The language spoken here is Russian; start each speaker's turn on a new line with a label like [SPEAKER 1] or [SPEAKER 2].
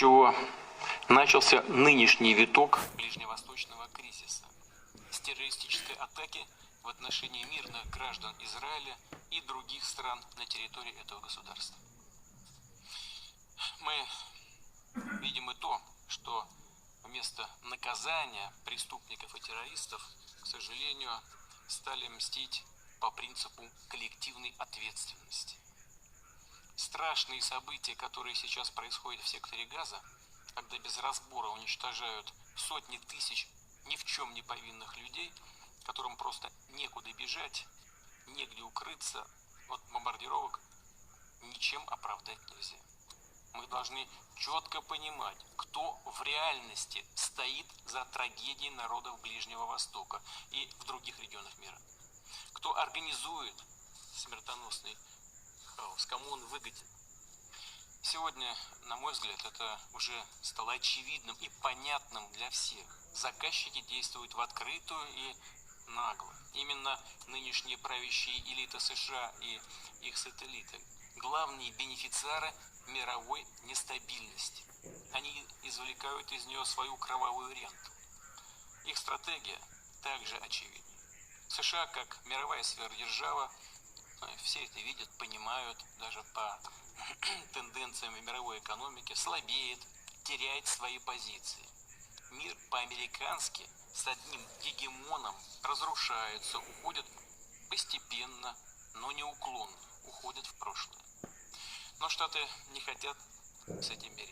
[SPEAKER 1] чего начался нынешний виток ближневосточного кризиса с террористической атаки в отношении мирных граждан Израиля и других стран на территории этого государства. Мы видим и то, что вместо наказания преступников и террористов, к сожалению, стали мстить по принципу коллективной ответственности. Страшные события, которые сейчас происходят в секторе Газа, когда без разбора уничтожают сотни тысяч ни в чем не повинных людей, которым просто некуда бежать, негде укрыться от бомбардировок, ничем оправдать нельзя. Мы должны четко понимать, кто в реальности стоит за трагедией народов Ближнего Востока и в других регионах мира. Кто организует смертоносный хаос, кому он выгоден. Сегодня, на мой взгляд, это уже стало очевидным и понятным для всех. Заказчики действуют в открытую и нагло. Именно нынешние правящие элиты США и их сателлиты – главные бенефициары мировой нестабильности. Они извлекают из нее свою кровавую ренту. Их стратегия также очевидна. США, как мировая сверхдержава, все это видят, понимают, даже по тенденциям мировой экономики, слабеет, теряет свои позиции. Мир по-американски с одним гегемоном разрушается, уходит постепенно, но неуклонно, уходит в прошлое. Но Штаты не хотят с этим мириться.